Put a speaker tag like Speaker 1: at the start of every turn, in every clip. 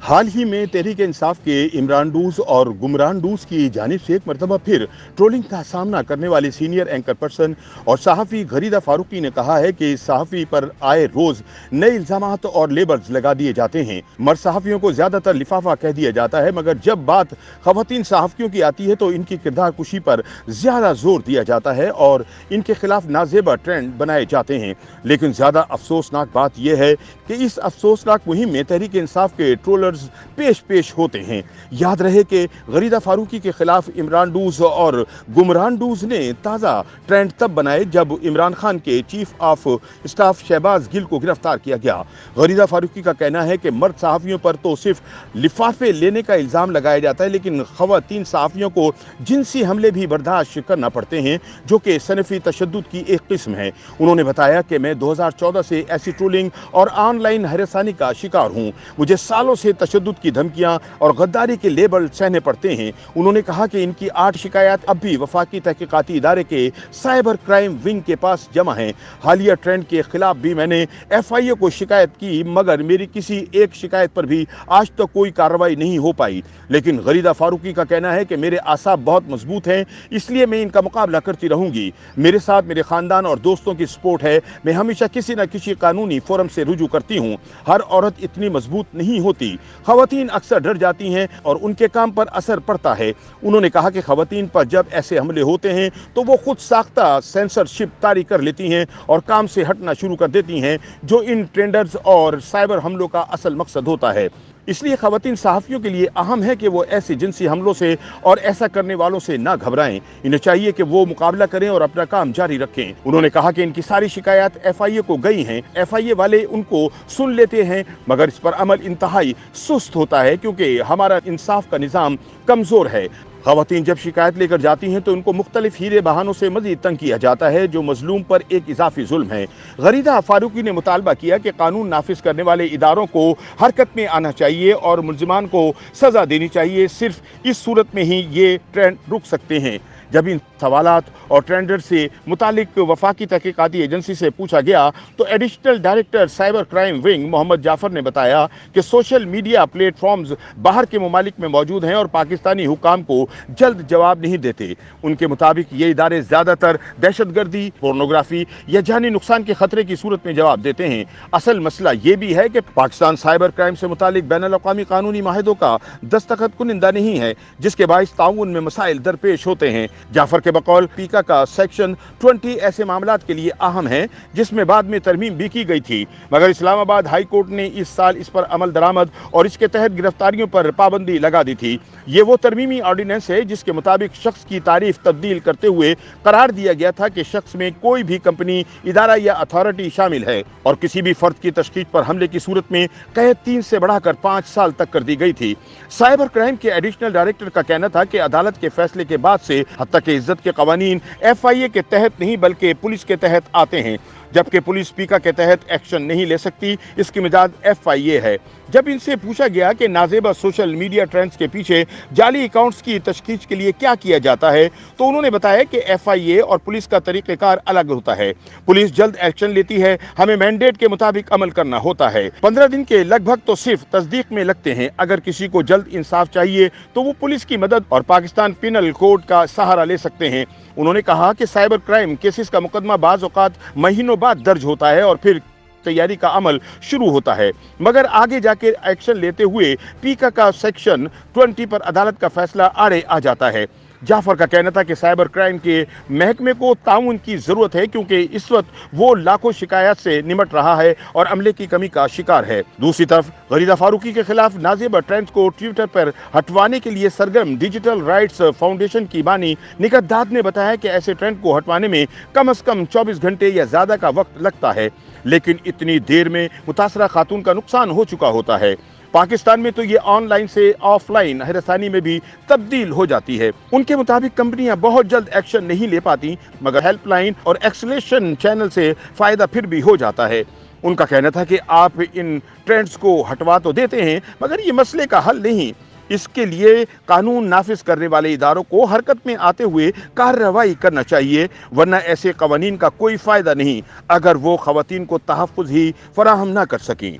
Speaker 1: हाल ही में तहरीक इंसाफ के इमरान डूज और गुमरान डूज की जानिब से एक मरतबा फिर ट्रोलिंग का सामना करने वाले सीनियर एंकर पर्सन और सहाफ़ी गरीदा फारूकी ने कहा है कि सहाफ़ी पर आए रोज नए इल्जामात और लेबल्स लगा दिए जाते हैं। मर्द सहाफ़ियों को ज़्यादातर लिफाफा कह दिया जाता है, मगर जब बात ख़वातीन सहाफ़ियों की आती है तो इनकी किरदार कुशी पर ज़्यादा जोर दिया जाता है और इनके खिलाफ नाजेबा ट्रेंड बनाए जाते हैं। लेकिन ज़्यादा अफसोसनाक बात यह है कि इस अफसोसनाक मुहिम में तहरीक इंसाफ के ट्रोलर्स पेश होते हैं। याद रहे कि गरीदा फारूकी के खिलाफ इमरान डूज और गुमरान डूज ने ताज़ा ट्रेंड तब बनाए जब इमरान खान के chief of staff Shahbaz Gill को गिरफ्तार किया गया। गरीदा फारूकी का कहना है कि मर्द सहाफ़ियों पर तो सिर्फ लिफाफे लेने का इल्ज़ाम लगाया जाता है, लेकिन ख़वातीन सहाफ़ियों को जिनसी हमले भी बर्दाश्त करना पड़ते हैं, जो कि सनफ़ी तशद्दुद की एक किस्म है। उन्होंने बताया कि मैं 2014 से ऐसी ट्रोलिंग और ऑनलाइन हरासानी का शिकार हूँ। मुझे सालों से तशद्दुद की धमकियां और गद्दारी के लेबल सहने पड़ते हैं। उन्होंने कहा कि इनकी 8 शिकायत अब भी वफाकी तहकीकाती इदारे के साइबर क्राइम विंग के पास जमा हैं। हालिया ट्रेंड के खिलाफ भी मैंने FIA को शिकायत की, मगर मेरी किसी एक शिकायत पर भी आज तक कोई कार्रवाई नहीं हो पाई। लेकिन गरीदा फारूकी का कहना है कि मेरे आसाब बहुत मजबूत हैं, इसलिए मैं इनका मुकाबला करती रहूंगी। मेरे साथ मेरे खानदान और दोस्तों की सपोर्ट है। मैं हमेशा किसी न किसी कानूनी फोरम से रुजू करती हूँ। हर औरत इतनी मजबूत नहीं होती। खवातीन अक्सर डर जाती हैं और उनके काम पर असर पड़ता है। उन्होंने कहा कि खवातीन पर जब ऐसे हमले होते हैं तो वो खुद साख्ता सेंसरशिप तारी कर लेती हैं और काम से हटना शुरू कर देती हैं, जो इन ट्रेंडर्स और साइबर हमलों का असल मकसद होता है। इसलिए खवातीन सहाफ़ियों के लिए अहम है कि वो ऐसे जिनसी हमलों से और ऐसा करने वालों से ना घबराएं। इन्हें चाहिए कि वो मुकाबला करें और अपना काम जारी रखें। उन्होंने कहा कि इनकी सारी शिकायत FIA को गई हैं। FIA वाले उनको सुन लेते हैं, मगर इस पर अमल इंतहाई सुस्त होता है, क्योंकि हमारा इंसाफ का निज़ाम कमज़ोर है। खवातीन जब शिकायत लेकर जाती हैं तो उनको मुख्तलिफ हीरे बहानों से मजीद तंग किया जाता है, जो मजलूम पर एक इजाफी जुल्म है। गरीदा फारूकी ने मुतालबा किया कि कानून नाफिज करने वाले इदारों को हरकत में आना चाहिए और मुल्जिमान को सजा देनी चाहिए। सिर्फ इस सूरत में ही ये ट्रेंड रुक सकते हैं। जब इन सवालात और ट्रेंडर से मुतालिक वफाकी तहकीकाती एजेंसी से पूछा गया तो additional director cyber crime wing Mohammad Jafar ने बताया कि सोशल मीडिया प्लेटफॉर्म्स बाहर के ममालिक में मौजूद हैं और पाकिस्तानी हुकाम को जल्द जवाब नहीं देते। उनके मुताबिक ये इदारे ज़्यादातर दहशतगर्दी, पोर्नोग्राफी या जानी नुकसान के खतरे की सूरत में जवाब देते हैं। असल मसला ये भी है कि पाकिस्तान साइबर क्राइम से मुतालिक बैनुल अक़वामी कानूनी माहिदों का दस्तखत कुनिंदा नहीं है, जिसके बाइस ताउन में मसाइल दरपेश होते हैं। जाफर के बकौल पीका का सेक्शन 20 ऐसे मामलात के लिए अहम है, जिसमें बाद में तरमीम भी की गई थी, मगर इस्लामाबाद हाई कोर्ट ने इस साल इस पर अमल दरामद और इसके तहत गिरफ्तारियों पर पाबंदी लगा दी थी। ये वो तरमीमी ऑर्डिनेंस है जिसके मुताबिक शख्स की तारीफ तब्दील करते हुए करार दिया गया था कि शख्स में कोई भी कंपनी, इदारा या अथॉरिटी शामिल है और किसी भी फर्द की तशकीक पर हमले की सूरत में कैद 3 से बढ़ाकर 5 साल तक कर दी गई थी। साइबर क्राइम के एडिशनल डायरेक्टर का कहना था कि अदालत के फैसले के बाद से हत्या के इज्जत के कवानीन FIA के तहत नहीं बल्कि पुलिस के तहत आते हैं, जबकि पुलिस पीका के तहत एक्शन नहीं ले सकती। इसकी मिजाज FIA है। जब इनसे पूछा गया कि नाजेबा सोशल मीडिया ट्रेंड्स के पीछे जाली अकाउंट्स की तशखीस के लिए क्या किया जाता है, तो उन्होंने बताया कि FIA और पुलिस का तरीक़ेकार अलग होता है। पुलिस जल्द एक्शन लेती है, हमें मैंडेट के मुताबिक अमल करना होता है। 15 दिन के लगभग तो सिर्फ तस्दीक में लगते हैं। अगर किसी को जल्द इंसाफ चाहिए तो वो पुलिस की मदद और पाकिस्तान पिनल कोड का सहारा ले सकते हैं। उन्होंने कहा कि साइबर क्राइम केसेस का मुकदमा बाज़ औक़ात महीनों बाद दर्ज होता है और फिर तैयारी का अमल शुरू होता है, मगर आगे जाके एक्शन लेते हुए पीका का सेक्शन 20 पर अदालत का फैसला आड़े आ जाता है। जाफर का कहना था कि साइबर क्राइम के महकमे को ताउन की ज़रूरत है, क्योंकि इस वक्त वो लाखों शिकायत से निमट रहा है और अमले की कमी का शिकार है। दूसरी तरफ गरीदा फारूकी के खिलाफ नाजेबा ट्रेंड्स को ट्विटर पर हटवाने के लिए सरगर्म डिजिटल राइट्स फाउंडेशन की बानी निकत दाद ने बताया कि ऐसे ट्रेंड को हटवाने में कम से कम 24 घंटे या ज़्यादा का वक्त लगता है, लेकिन इतनी देर में मुतासरा खातून का नुकसान हो चुका होता है। पाकिस्तान में तो ये ऑनलाइन से ऑफलाइन हरासानी में भी तब्दील हो जाती है। उनके मुताबिक कंपनियां बहुत जल्द एक्शन नहीं ले पाती, मगर हेल्पलाइन और एक्सलेशन चैनल से फ़ायदा फिर भी हो जाता है। उनका कहना था कि आप इन ट्रेंड्स को हटवा तो देते हैं, मगर ये मसले का हल नहीं। इसके लिए कानून नाफिज करने वाले इदारों को हरकत में आते हुए कार्रवाई करना चाहिए, वरना ऐसे कवानीन का कोई फ़ायदा नहीं अगर वो ख़वातीन को तहफ़्फ़ुज़ ही फराहम ना कर सकें।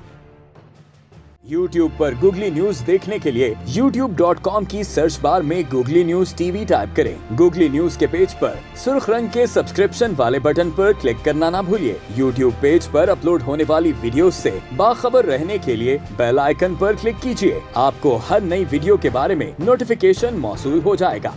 Speaker 2: YouTube पर गूगली न्यूज देखने के लिए youtube.com की सर्च बार में गूगली न्यूज टीवी टाइप करें। गूगली न्यूज के पेज पर सुर्ख रंग के सब्सक्रिप्शन वाले बटन पर क्लिक करना ना भूलिए। YouTube पेज पर अपलोड होने वाली वीडियोस से बाखबर रहने के लिए बेल आइकन पर क्लिक कीजिए। आपको हर नई वीडियो के बारे में नोटिफिकेशन मौसूल हो जाएगा।